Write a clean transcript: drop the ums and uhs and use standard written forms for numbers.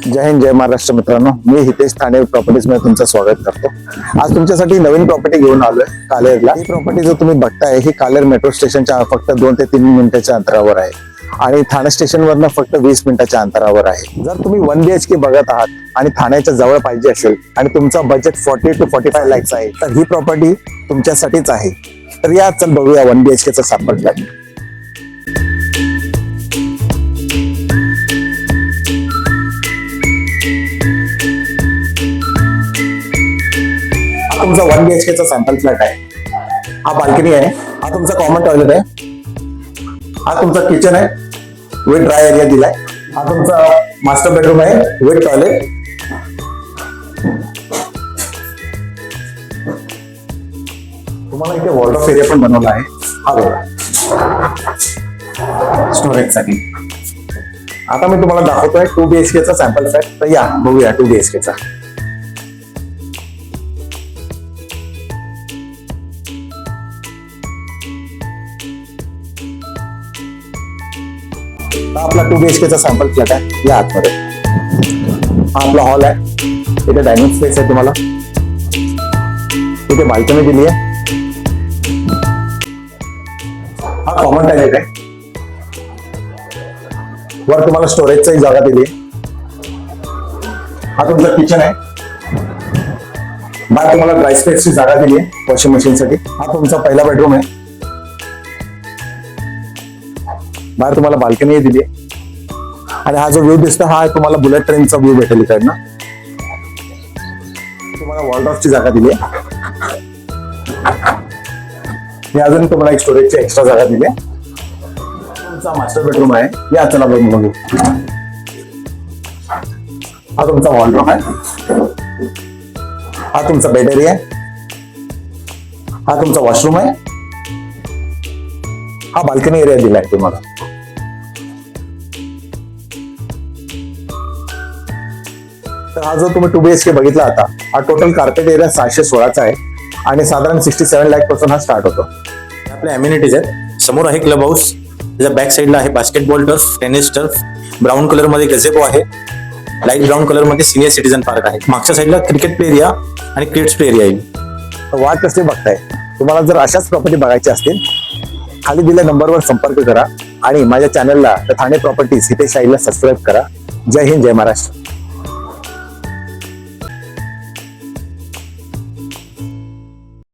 जय हिंद जय महाराष्ट्र मित्रांनो, मी हितेश ठाणे प्रॉपर्टीज मध्ये तुमचं स्वागत करतो। आज तुमच्यासाठी नवीन प्रॉपर्टी घेऊन आलोय कालेरला। ही प्रॉपर्टी जो तुम्ही बघताय ही कालेर मेट्रो स्टेशनच्या फक्त 2 ते 3 मिनिटाच्या अंतरावर आहे आणि ठाणे स्टेशन वरनं फक्त 20 मिनिटाच्या अंतरावर आहे। जर तुम्ही 1 BHK बघत आहात आणि ठाण्याच्या जवळ पाहिजे असेल आणि तुमचा बजेट 40 to 45 lakhs आहे तर ही प्रॉपर्टी तुमच्यासाठीच आहे। तर या चल बघूया 1 BHK चा सॅम्पल फ्लॅट। तुमचा 1 BHK चा सॅम्पल फ्लॅट आहे। हा बाल्कनी आहे, हा तुमचा कॉमन टॉयलेट आहे, हा तुमचा किचन आहे विथ ड्राय एरिया दिलाय, हा तुमचा मास्टर बेडरूम आहे विथ टॉयलेट। तुम्हाला इथे वॉर्डरोब एरिया पण बनवला आहे, हा बघा स्टोरेज साठी। आता मी तुम्हाला दाखवतोय 2 BHK चा सॅम्पल फ्लॅट। तर या बघूया 2 BHK चा। हा आपला 2 BHK चा सॅम्पल फ्लॅट आहे। या आतमध्ये हा आपला हॉल आहे, इथे डायनिंग स्पेस आहे, तुम्हाला इथे बाल्कनी दिली आहे, हा कॉमन टॉयलेट आहे, वर तुम्हाला स्टोरेजची जागा दिली आहे, हा तुमचा किचन आहे, बाहेर तुम्हाला ड्राय स्पेसची जागा दिली आहे वॉशिंग मशीन साठी, हा तुमचा पहिला बेडरूम आहे, बाहेर तुम्हाला बाल्कनी दिली आहे आणि हा जो व्ह्यू दिसतो हा तुम्हाला बुलेट ट्रेनचा व्ह्यू भेटेल इकडनं। तुम्हाला वॉर्डरोबची जागा दिली आहे, मी अजून तुम्हाला एक स्टोरेजची एक्स्ट्रा जागा दिली आहे। तुमचा मास्टर बेडरूम आहे, या चला बघू। हा तुमचा वॉर्डरोब आहे, हा तुमचा बेड एरिया आहे, हा तुमचा वॉशरूम आहे, हा बाल्कनी एरिया दिलाय तुम्हाला। तर हा जो तुम्ही 2 BHK बघितला आता, हा टोटल कार्पेट एरिया 716 चा आहे आणि साधारण 67 लाख पासून हा स्टार्ट होतो। आपल्या अम्युनिटीज आहेत। समोर आहे क्लब हाऊस, त्याच्या बॅक साईडला आहे basketball turf, tennis turf, brown colour मध्ये गझेबो आहे, लाईट ब्राऊन कलर मध्ये सिनियर सिटीजन पार्क आहे, मागच्या साईडला क्रिकेट प्ले एरिया आणि किड्स प्ले एरिया येईल। तर वाट कसली बघताय? तुम्हाला जर अशाच प्रॉपर्टी बघायची असतील खाली दिलेल्या नंबरवर संपर्क करा आणि माझ्या चॅनलला ठाणे प्रॉपर्टीज हितेश शाहीला सबस्क्राईब करा। जय हिंद जय महाराष्ट्र।